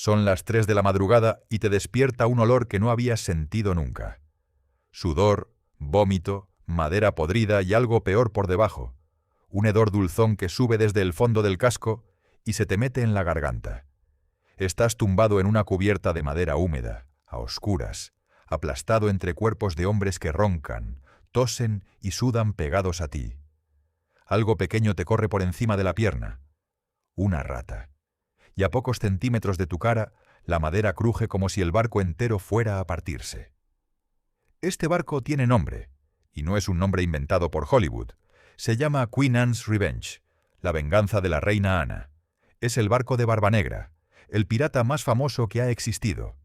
Son las 3 de la madrugada y te despierta un olor que no habías sentido nunca. Sudor, vómito, madera podrida y algo peor por debajo. Un hedor dulzón que sube desde el fondo del casco y se te mete en la garganta. Estás tumbado en una cubierta de madera húmeda, a oscuras, aplastado entre cuerpos de hombres que roncan, tosen y sudan pegados a ti. Algo pequeño te corre por encima de la pierna. Una rata. Y a pocos centímetros de tu cara, la madera cruje como si el barco entero fuera a partirse. Este barco tiene nombre, y no es un nombre inventado por Hollywood. Se llama Queen Anne's Revenge, la venganza de la reina Ana. Es el barco de Barbanegra, el pirata más famoso que ha existido.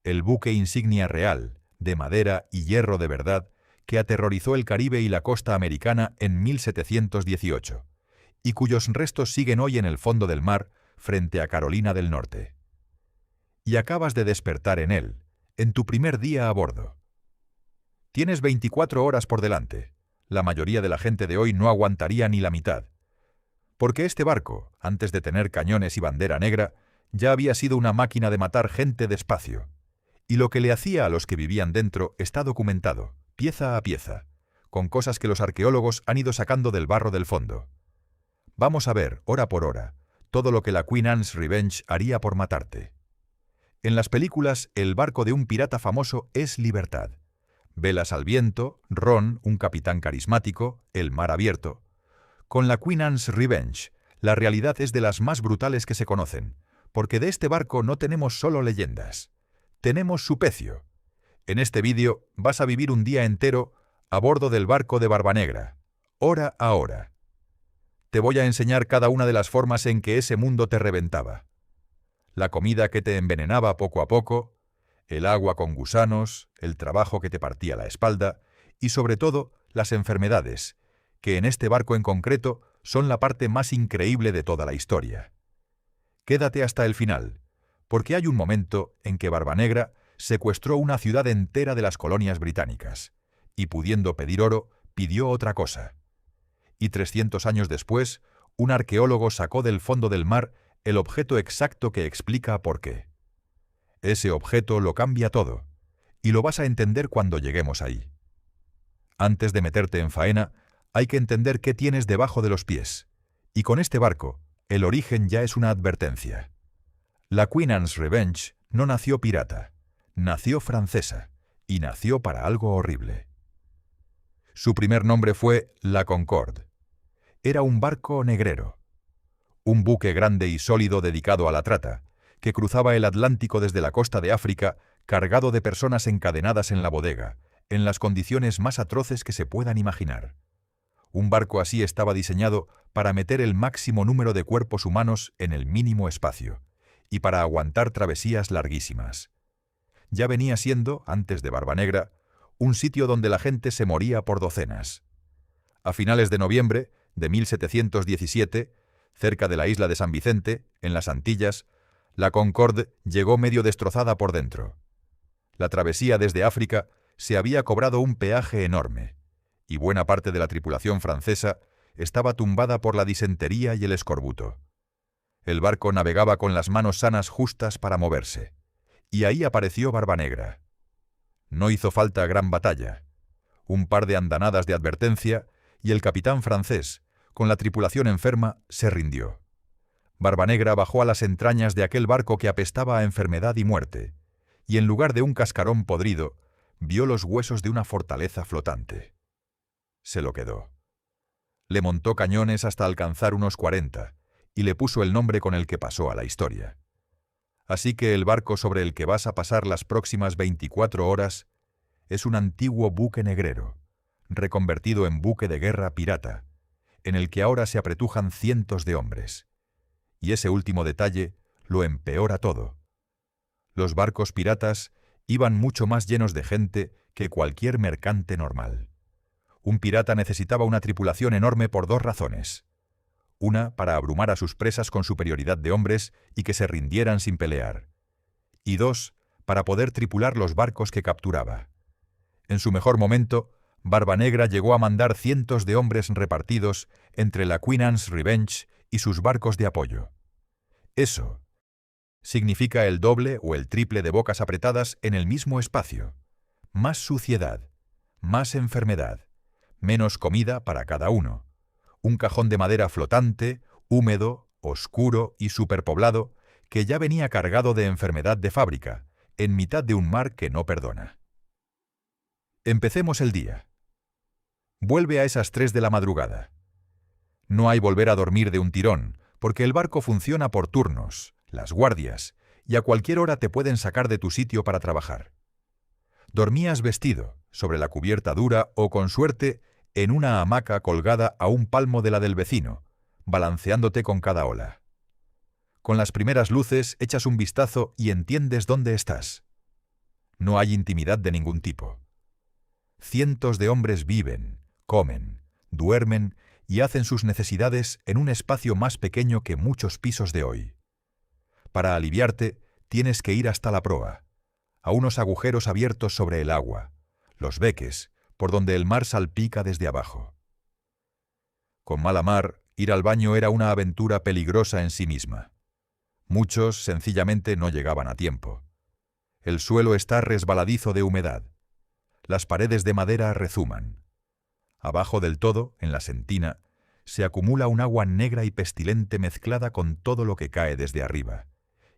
El buque insignia real, de madera y hierro de verdad, que aterrorizó el Caribe y la costa americana en 1718, y cuyos restos siguen hoy en el fondo del mar, frente a Carolina del Norte. Y acabas de despertar en él, en tu primer día a bordo. Tienes 24 horas por delante. La mayoría de la gente de hoy no aguantaría ni la mitad. Porque este barco, antes de tener cañones y bandera negra, ya había sido una máquina de matar gente despacio. Y lo que le hacía a los que vivían dentro está documentado, pieza a pieza, con cosas que los arqueólogos han ido sacando del barro del fondo. Vamos a ver, hora por hora, todo lo que la Queen Anne's Revenge haría por matarte. En las películas, el barco de un pirata famoso es libertad. Velas al viento, Ron, un capitán carismático, el mar abierto. Con la Queen Anne's Revenge, la realidad es de las más brutales que se conocen, porque de este barco no tenemos solo leyendas. Tenemos su pecio. En este vídeo vas a vivir un día entero a bordo del barco de Barbanegra, hora a hora. Te voy a enseñar cada una de las formas en que ese mundo te reventaba. La comida que te envenenaba poco a poco, el agua con gusanos, el trabajo que te partía la espalda y sobre todo las enfermedades, que en este barco en concreto son la parte más increíble de toda la historia. Quédate hasta el final, porque hay un momento en que Barbanegra secuestró una ciudad entera de las colonias británicas, y pudiendo pedir oro, pidió otra cosa. Y 300 años después, un arqueólogo sacó del fondo del mar el objeto exacto que explica por qué. Ese objeto lo cambia todo, y lo vas a entender cuando lleguemos ahí. Antes de meterte en faena, hay que entender qué tienes debajo de los pies, y con este barco, el origen ya es una advertencia. La Queen Anne's Revenge no nació pirata, nació francesa, y nació para algo horrible. Su primer nombre fue la Concorde. Era un barco negrero. Un buque grande y sólido dedicado a la trata, que cruzaba el Atlántico desde la costa de África cargado de personas encadenadas en la bodega, en las condiciones más atroces que se puedan imaginar. Un barco así estaba diseñado para meter el máximo número de cuerpos humanos en el mínimo espacio, y para aguantar travesías larguísimas. Ya venía siendo, antes de Barbanegra, un sitio donde la gente se moría por docenas. A finales de noviembre de 1717, cerca de la isla de San Vicente, en las Antillas, la Concorde llegó medio destrozada por dentro. La travesía desde África se había cobrado un peaje enorme, y buena parte de la tripulación francesa estaba tumbada por la disentería y el escorbuto. El barco navegaba con las manos sanas justas para moverse, y ahí apareció Barbanegra. No hizo falta gran batalla. Un par de andanadas de advertencia y el capitán francés, con la tripulación enferma, se rindió. Barbanegra bajó a las entrañas de aquel barco que apestaba a enfermedad y muerte, y en lugar de un cascarón podrido, vio los huesos de una fortaleza flotante. Se lo quedó. Le montó cañones hasta alcanzar unos 40, y le puso el nombre con el que pasó a la historia. Así que el barco sobre el que vas a pasar las próximas 24 horas es un antiguo buque negrero, reconvertido en buque de guerra pirata, en el que ahora se apretujan cientos de hombres. Y ese último detalle lo empeora todo. Los barcos piratas iban mucho más llenos de gente que cualquier mercante normal. Un pirata necesitaba una tripulación enorme por dos razones. Una, para abrumar a sus presas con superioridad de hombres y que se rindieran sin pelear. Y dos, para poder tripular los barcos que capturaba. En su mejor momento, Barbanegra llegó a mandar cientos de hombres repartidos entre la Queen Anne's Revenge y sus barcos de apoyo. Eso, Significa el doble o el triple de bocas apretadas en el mismo espacio. Más suciedad, más enfermedad, menos comida para cada uno. Un cajón de madera flotante, húmedo, oscuro y superpoblado, que ya venía cargado de enfermedad de fábrica, en mitad de un mar que no perdona. Empecemos el día. Vuelve a esas 3 de la madrugada. No hay volver a dormir de un tirón, porque el barco funciona por turnos, las guardias, y a cualquier hora te pueden sacar de tu sitio para trabajar. Dormías vestido, sobre la cubierta dura o, con suerte, en una hamaca colgada a un palmo de la del vecino, balanceándote con cada ola. Con las primeras luces echas un vistazo y entiendes dónde estás. No hay intimidad de ningún tipo. Cientos de hombres viven, comen, duermen y hacen sus necesidades en un espacio más pequeño que muchos pisos de hoy. Para aliviarte, tienes que ir hasta la proa, a unos agujeros abiertos sobre el agua, los beques, por donde el mar salpica desde abajo. Con mala mar, ir al baño era una aventura peligrosa en sí misma. Muchos sencillamente no llegaban a tiempo. El suelo está resbaladizo de humedad. Las paredes de madera rezuman. Abajo del todo, en la sentina, se acumula un agua negra y pestilente mezclada con todo lo que cae desde arriba,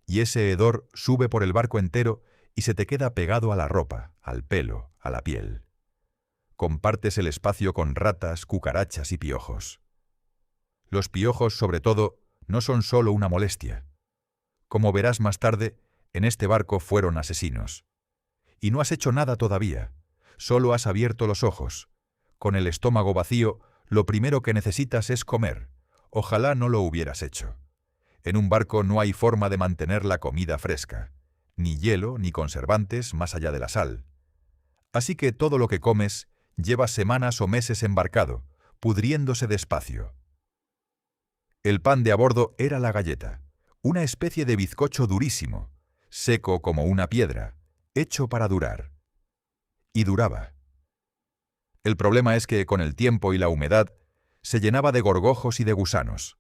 y ese hedor sube por el barco entero y se te queda pegado a la ropa, al pelo, a la piel. Compartes el espacio con ratas, cucarachas y piojos. Los piojos, sobre todo, no son solo una molestia. Como verás más tarde, en este barco fueron asesinos. Y no has hecho nada todavía, solo has abierto los ojos. Con el estómago vacío, lo primero que necesitas es comer. Ojalá no lo hubieras hecho. En un barco no hay forma de mantener la comida fresca, ni hielo ni conservantes más allá de la sal. Así que todo lo que comes lleva semanas o meses embarcado, pudriéndose despacio. El pan de a bordo era la galleta, una especie de bizcocho durísimo, seco como una piedra, hecho para durar. Y duraba. El problema es que con el tiempo y la humedad se llenaba de gorgojos y de gusanos.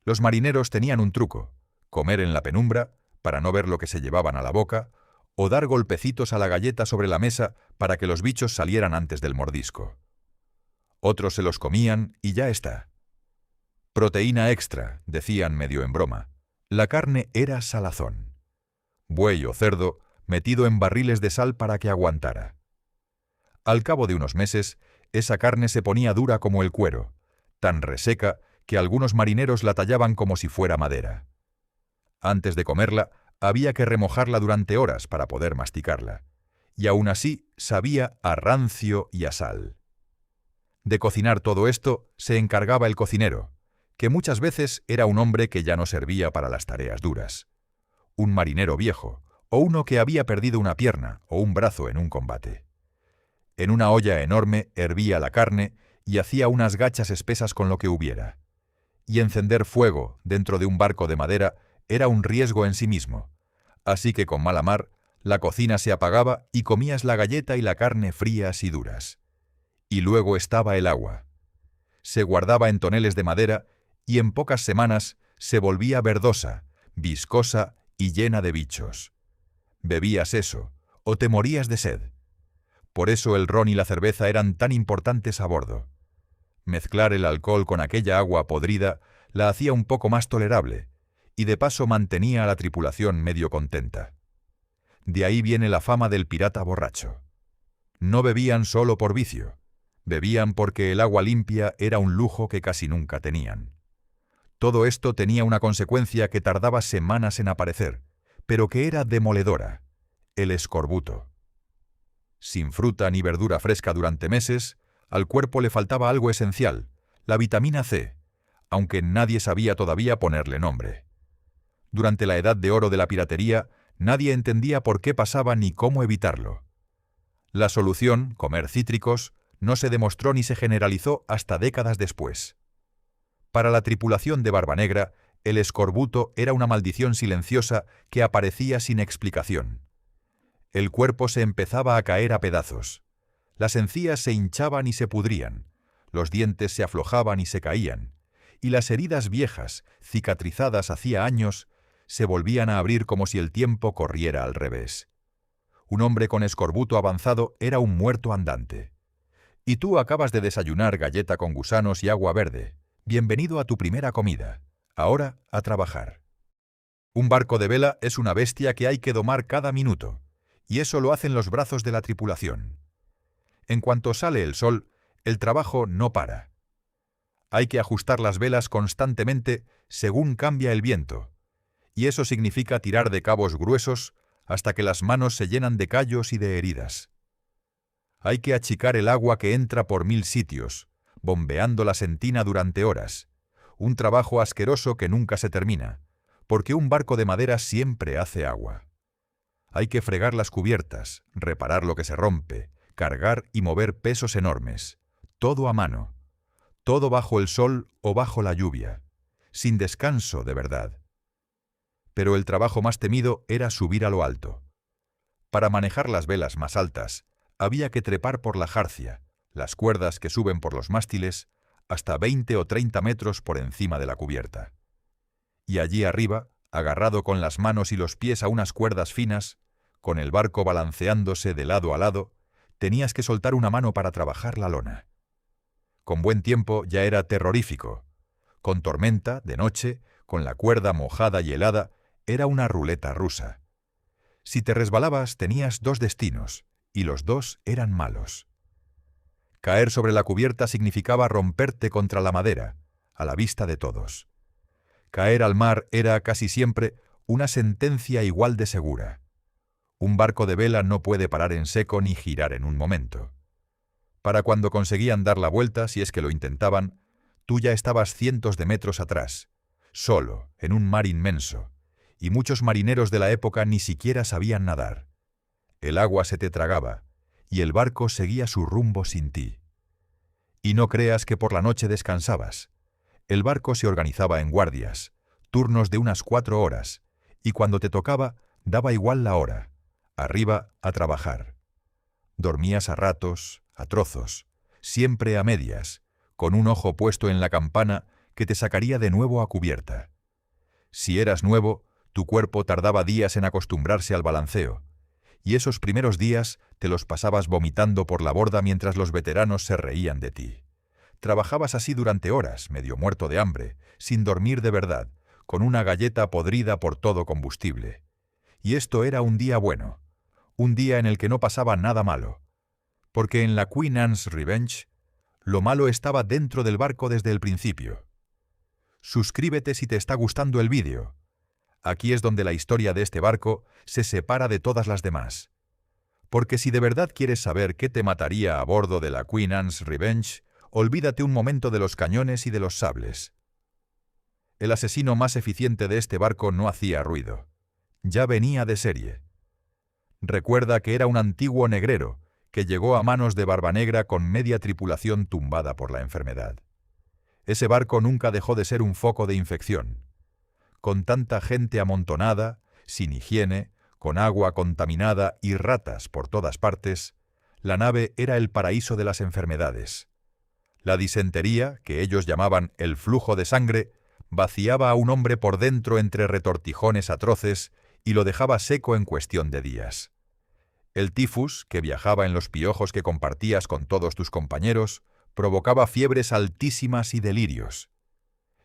Los marineros tenían un truco: comer en la penumbra, para no ver lo que se llevaban a la boca, o dar golpecitos a la galleta sobre la mesa para que los bichos salieran antes del mordisco. Otros se los comían y ya está. Proteína extra, decían medio en broma. La carne era salazón. Buey o cerdo metido en barriles de sal para que aguantara. Al cabo de unos meses, esa carne se ponía dura como el cuero, tan reseca que algunos marineros la tallaban como si fuera madera. Antes de comerla, había que remojarla durante horas para poder masticarla, y aún así sabía a rancio y a sal. De cocinar todo esto se encargaba el cocinero, que muchas veces era un hombre que ya no servía para las tareas duras. Un marinero viejo, o uno que había perdido una pierna o un brazo en un combate. En una olla enorme hervía la carne y hacía unas gachas espesas con lo que hubiera. Y encender fuego dentro de un barco de madera era un riesgo en sí mismo, así que con mala mar la cocina se apagaba y comías la galleta y la carne frías y duras. Y luego estaba el agua. Se guardaba en toneles de madera y en pocas semanas se volvía verdosa, viscosa y llena de bichos. Bebías eso, o te morías de sed. Por eso el ron y la cerveza eran tan importantes a bordo. Mezclar el alcohol con aquella agua podrida la hacía un poco más tolerable, y de paso mantenía a la tripulación medio contenta. De ahí viene la fama del pirata borracho. No bebían solo por vicio, bebían porque el agua limpia era un lujo que casi nunca tenían. Todo esto tenía una consecuencia que tardaba semanas en aparecer, pero que era demoledora: el escorbuto. Sin fruta ni verdura fresca durante meses, al cuerpo le faltaba algo esencial, la vitamina C, aunque nadie sabía todavía ponerle nombre. Durante la edad de oro de la piratería, nadie entendía por qué pasaba ni cómo evitarlo. La solución, comer cítricos, no se demostró ni se generalizó hasta décadas después. Para la tripulación de Barbanegra, el escorbuto era una maldición silenciosa que aparecía sin explicación. El cuerpo se empezaba a caer a pedazos. Las encías se hinchaban y se pudrían, los dientes se aflojaban y se caían, y las heridas viejas, cicatrizadas hacía años, se volvían a abrir como si el tiempo corriera al revés. Un hombre con escorbuto avanzado era un muerto andante. Y tú acabas de desayunar galleta con gusanos y agua verde. Bienvenido a tu primera comida. Ahora a trabajar. Un barco de vela es una bestia que hay que domar cada minuto, y eso lo hacen los brazos de la tripulación. En cuanto sale el sol, el trabajo no para. Hay que ajustar las velas constantemente según cambia el viento, y eso significa tirar de cabos gruesos hasta que las manos se llenan de callos y de heridas. Hay que achicar el agua que entra por 1000 sitios, bombeando la sentina durante horas, un trabajo asqueroso que nunca se termina, porque un barco de madera siempre hace agua. Hay que fregar las cubiertas, reparar lo que se rompe, cargar y mover pesos enormes, todo a mano, todo bajo el sol o bajo la lluvia, sin descanso de verdad. Pero el trabajo más temido era subir a lo alto. Para manejar las velas más altas, había que trepar por la jarcia, las cuerdas que suben por los mástiles, hasta 20 o 30 metros por encima de la cubierta. Y allí arriba, agarrado con las manos y los pies a unas cuerdas finas, con el barco balanceándose de lado a lado, tenías que soltar una mano para trabajar la lona. Con buen tiempo ya era terrorífico. Con tormenta, de noche, con la cuerda mojada y helada, era una ruleta rusa. Si te resbalabas tenías 2 destinos, y los 2 eran malos. Caer sobre la cubierta significaba romperte contra la madera, a la vista de todos. Caer al mar era casi siempre una sentencia igual de segura. Un barco de vela no puede parar en seco ni girar en un momento. Para cuando conseguían dar la vuelta, si es que lo intentaban, tú ya estabas cientos de metros atrás, solo, en un mar inmenso, y muchos marineros de la época ni siquiera sabían nadar. El agua se te tragaba, y el barco seguía su rumbo sin ti. Y no creas que por la noche descansabas. El barco se organizaba en guardias, turnos de unas 4 horas, y cuando te tocaba, daba igual la hora. Arriba a trabajar. Dormías a ratos, a trozos, siempre a medias, con un ojo puesto en la campana que te sacaría de nuevo a cubierta. Si eras nuevo, tu cuerpo tardaba días en acostumbrarse al balanceo, y esos primeros días te los pasabas vomitando por la borda mientras los veteranos se reían de ti. Trabajabas así durante horas, medio muerto de hambre, sin dormir de verdad, con una galleta podrida por todo combustible. Y esto era un día bueno, un día en el que no pasaba nada malo, porque en la Queen Anne's Revenge, lo malo estaba dentro del barco desde el principio. Suscríbete si te está gustando el vídeo. Aquí es donde la historia de este barco se separa de todas las demás. Porque si de verdad quieres saber qué te mataría a bordo de la Queen Anne's Revenge, olvídate un momento de los cañones y de los sables. El asesino más eficiente de este barco no hacía ruido. Ya venía de serie. Recuerda que era un antiguo negrero que llegó a manos de Barbanegra con media tripulación tumbada por la enfermedad. Ese barco nunca dejó de ser un foco de infección. Con tanta gente amontonada, sin higiene, con agua contaminada y ratas por todas partes, la nave era el paraíso de las enfermedades. La disentería, que ellos llamaban el flujo de sangre, vaciaba a un hombre por dentro entre retortijones atroces y lo dejaba seco en cuestión de días. El tifus, que viajaba en los piojos que compartías con todos tus compañeros, provocaba fiebres altísimas y delirios.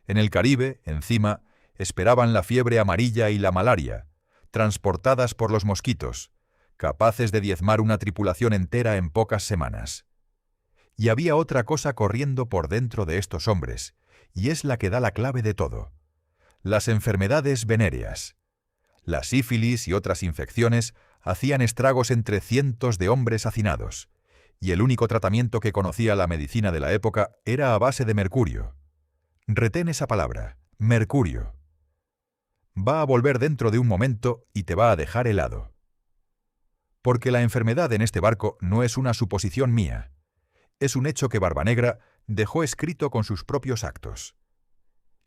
En el Caribe, encima, esperaban la fiebre amarilla y la malaria, transportadas por los mosquitos, capaces de diezmar una tripulación entera en pocas semanas. Y había otra cosa corriendo por dentro de estos hombres, y es la que da la clave de todo: las enfermedades venéreas. La sífilis y otras infecciones hacían estragos entre cientos de hombres hacinados, y el único tratamiento que conocía la medicina de la época era a base de mercurio. Retén esa palabra, mercurio. Va a volver dentro de un momento y te va a dejar helado. Porque la enfermedad en este barco no es una suposición mía. Es un hecho que Barbanegra dejó escrito con sus propios actos.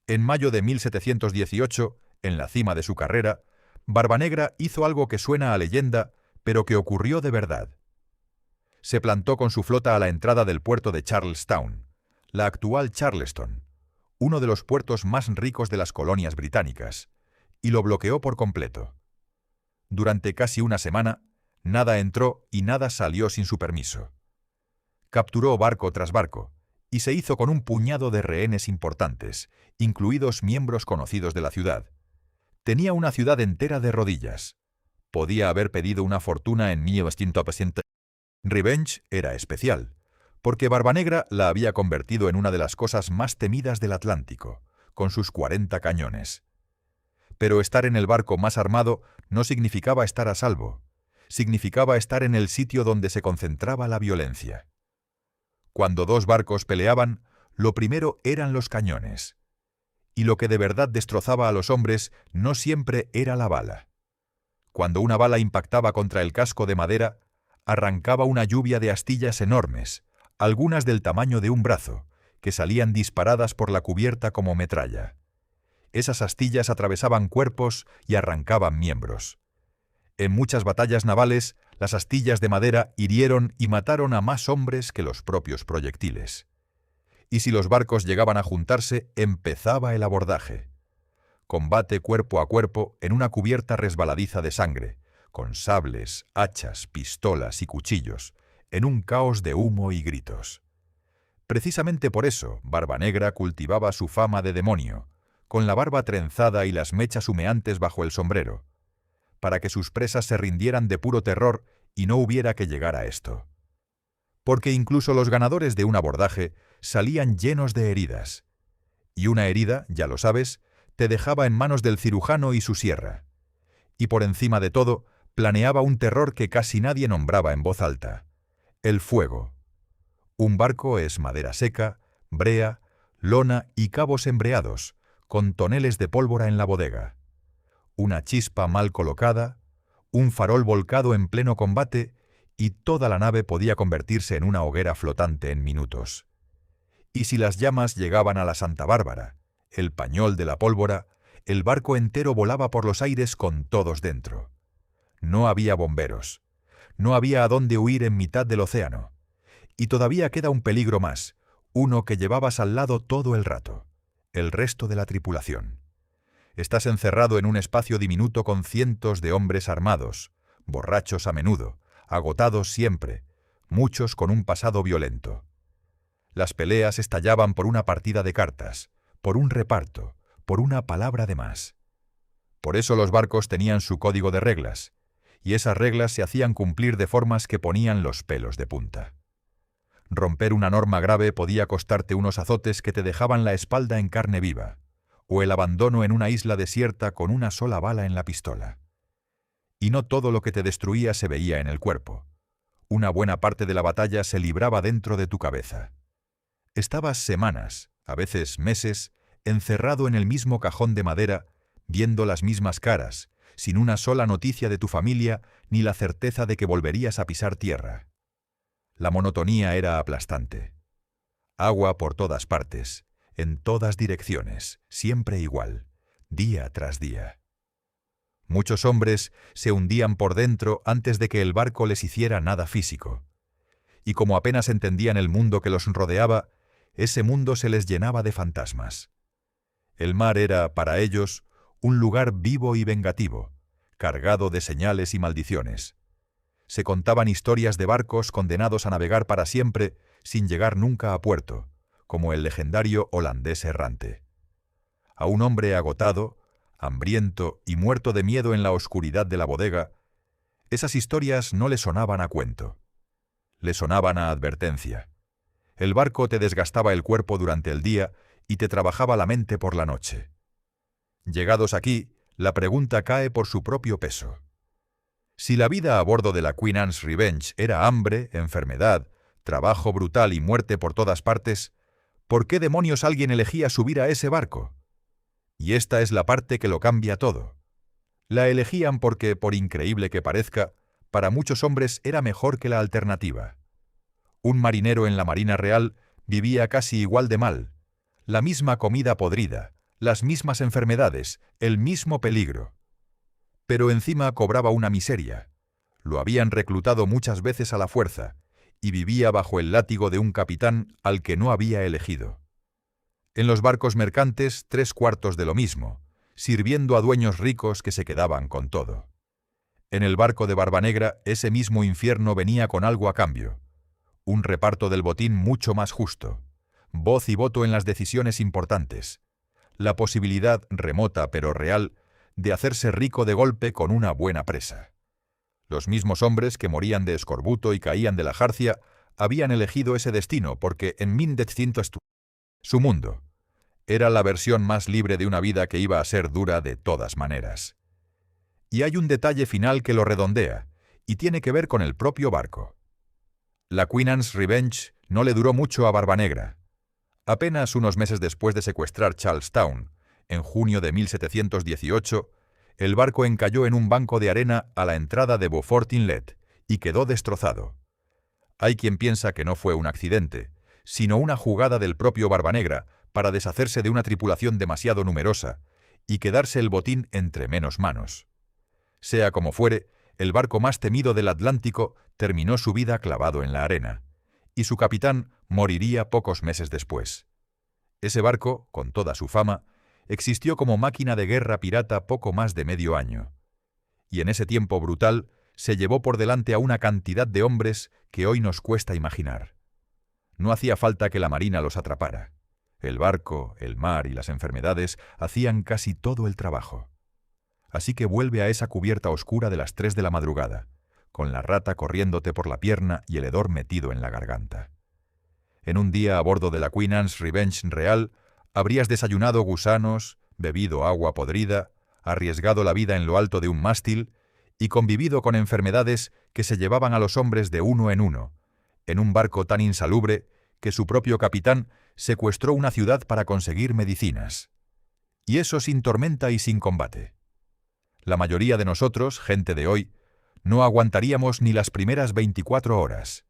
En mayo de 1718, en la cima de su carrera, Barbanegra hizo algo que suena a leyenda, pero que ocurrió de verdad. Se plantó con su flota a la entrada del puerto de Charlestown, la actual Charleston, uno de los puertos más ricos de las colonias británicas, y lo bloqueó por completo. Durante casi una semana, nada entró y nada salió sin su permiso. Capturó barco tras barco y se hizo con un puñado de rehenes importantes, incluidos miembros conocidos de la ciudad. Tenía una ciudad entera de rodillas. Podía haber pedido una fortuna en 1900. Revenge era especial, porque Barbanegra la había convertido en una de las cosas más temidas del Atlántico, con sus 40 cañones. Pero estar en el barco más armado no significaba estar a salvo, significaba estar en el sitio donde se concentraba la violencia. Cuando dos barcos peleaban, lo primero eran los cañones. Y lo que de verdad destrozaba a los hombres no siempre era la bala. Cuando una bala impactaba contra el casco de madera, arrancaba una lluvia de astillas enormes, algunas del tamaño de un brazo, que salían disparadas por la cubierta como metralla. Esas astillas atravesaban cuerpos y arrancaban miembros. En muchas batallas navales, las astillas de madera hirieron y mataron a más hombres que los propios proyectiles. Y si los barcos llegaban a juntarse, empezaba el abordaje. Combate cuerpo a cuerpo en una cubierta resbaladiza de sangre, con sables, hachas, pistolas y cuchillos, en un caos de humo y gritos. Precisamente por eso, Barbanegra cultivaba su fama de demonio, con la barba trenzada y las mechas humeantes bajo el sombrero, para que sus presas se rindieran de puro terror y no hubiera que llegar a esto. Porque incluso los ganadores de un abordaje salían llenos de heridas. Y una herida, ya lo sabes, te dejaba en manos del cirujano y su sierra. Y por encima de todo, planeaba un terror que casi nadie nombraba en voz alta: el fuego. Un barco es madera seca, brea, lona y cabos embreados, con toneles de pólvora en la bodega. Una chispa mal colocada, un farol volcado en pleno combate, y toda la nave podía convertirse en una hoguera flotante en minutos. Y si las llamas llegaban a la Santa Bárbara, el pañol de la pólvora, el barco entero volaba por los aires con todos dentro. No había bomberos. No había a dónde huir en mitad del océano. Y todavía queda un peligro más, uno que llevabas al lado todo el rato: el resto de la tripulación. Estás encerrado en un espacio diminuto con cientos de hombres armados, borrachos a menudo, agotados siempre, muchos con un pasado violento. Las peleas estallaban por una partida de cartas, por un reparto, por una palabra de más. Por eso los barcos tenían su código de reglas, y esas reglas se hacían cumplir de formas que ponían los pelos de punta. Romper una norma grave podía costarte unos azotes que te dejaban la espalda en carne viva, o el abandono en una isla desierta con una sola bala en la pistola. Y no todo lo que te destruía se veía en el cuerpo. Una buena parte de la batalla se libraba dentro de tu cabeza. Estabas semanas, a veces meses, encerrado en el mismo cajón de madera, viendo las mismas caras, sin una sola noticia de tu familia ni la certeza de que volverías a pisar tierra. La monotonía era aplastante. Agua por todas partes, en todas direcciones, siempre igual, día tras día. Muchos hombres se hundían por dentro antes de que el barco les hiciera nada físico. Y como apenas entendían el mundo que los rodeaba, ese mundo se les llenaba de fantasmas. El mar era, para ellos, un lugar vivo y vengativo, cargado de señales y maldiciones. Se contaban historias de barcos condenados a navegar para siempre sin llegar nunca a puerto, como el legendario holandés errante. A un hombre agotado, hambriento y muerto de miedo en la oscuridad de la bodega, esas historias no le sonaban a cuento. Le sonaban a advertencia. El barco te desgastaba el cuerpo durante el día y te trabajaba la mente por la noche. Llegados aquí, la pregunta cae por su propio peso. Si la vida a bordo de la Queen Anne's Revenge era hambre, enfermedad, trabajo brutal y muerte por todas partes, ¿por qué demonios alguien elegía subir a ese barco? Y esta es la parte que lo cambia todo. La elegían porque, por increíble que parezca, para muchos hombres era mejor que la alternativa. Un marinero en la Marina Real vivía casi igual de mal, la misma comida podrida, las mismas enfermedades, el mismo peligro. Pero encima cobraba una miseria. Lo habían reclutado muchas veces a la fuerza, y vivía bajo el látigo de un capitán al que no había elegido. En los barcos mercantes, 3/4 de lo mismo, sirviendo a dueños ricos que se quedaban con todo. En el barco de Barbanegra, ese mismo infierno venía con algo a cambio. Un reparto del botín mucho más justo, voz y voto en las decisiones importantes, la posibilidad, remota pero real, de hacerse rico de golpe con una buena presa. Los mismos hombres que morían de escorbuto y caían de la jarcia habían elegido ese destino porque en 1900 su mundo era la versión más libre de una vida que iba a ser dura de todas maneras. Y hay un detalle final que lo redondea, y tiene que ver con el propio barco. La Queen Anne's Revenge no le duró mucho a Barbanegra. Apenas unos meses después de secuestrar Charlestown, en junio de 1718, el barco encalló en un banco de arena a la entrada de Beaufort Inlet y quedó destrozado. Hay quien piensa que no fue un accidente, sino una jugada del propio Barbanegra para deshacerse de una tripulación demasiado numerosa y quedarse el botín entre menos manos. Sea como fuere, el barco más temido del Atlántico terminó su vida clavado en la arena, y su capitán moriría pocos meses después. Ese barco, con toda su fama, existió como máquina de guerra pirata poco más de medio año. Y en ese tiempo brutal se llevó por delante a una cantidad de hombres que hoy nos cuesta imaginar. No hacía falta que la marina los atrapara. El barco, el mar y las enfermedades hacían casi todo el trabajo. Así que vuelve a esa cubierta oscura de las 3 de la madrugada, con la rata corriéndote por la pierna y el hedor metido en la garganta. En un día a bordo de la Queen Anne's Revenge real, habrías desayunado gusanos, bebido agua podrida, arriesgado la vida en lo alto de un mástil y convivido con enfermedades que se llevaban a los hombres de uno, en un barco tan insalubre que su propio capitán secuestró una ciudad para conseguir medicinas. Y eso sin tormenta y sin combate. La mayoría de nosotros, gente de hoy, no aguantaríamos ni las primeras 24 horas.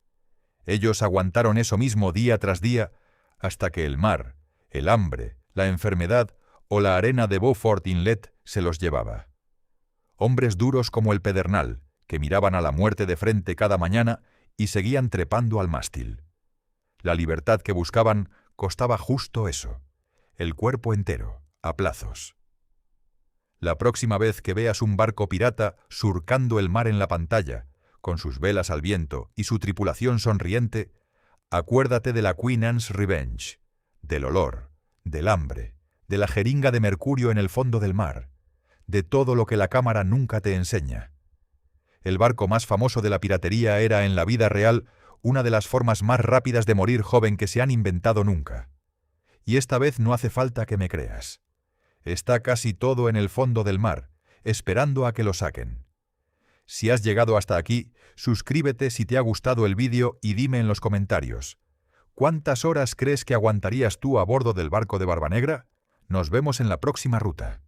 Ellos aguantaron eso mismo día tras día hasta que el mar, el hambre, la enfermedad o la arena de Beaufort Inlet se los llevaba. Hombres duros como el pedernal, que miraban a la muerte de frente cada mañana y seguían trepando al mástil. La libertad que buscaban costaba justo eso, el cuerpo entero, a plazos. La próxima vez que veas un barco pirata surcando el mar en la pantalla, con sus velas al viento y su tripulación sonriente, acuérdate de la Queen Anne's Revenge, del olor, del hambre, de la jeringa de mercurio en el fondo del mar, de todo lo que la cámara nunca te enseña. El barco más famoso de la piratería era en la vida real una de las formas más rápidas de morir joven que se han inventado nunca. Y esta vez no hace falta que me creas. Está casi todo en el fondo del mar, esperando a que lo saquen. Si has llegado hasta aquí, suscríbete si te ha gustado el vídeo y dime en los comentarios, ¿cuántas horas crees que aguantarías tú a bordo del barco de Barbanegra? Nos vemos en la próxima ruta.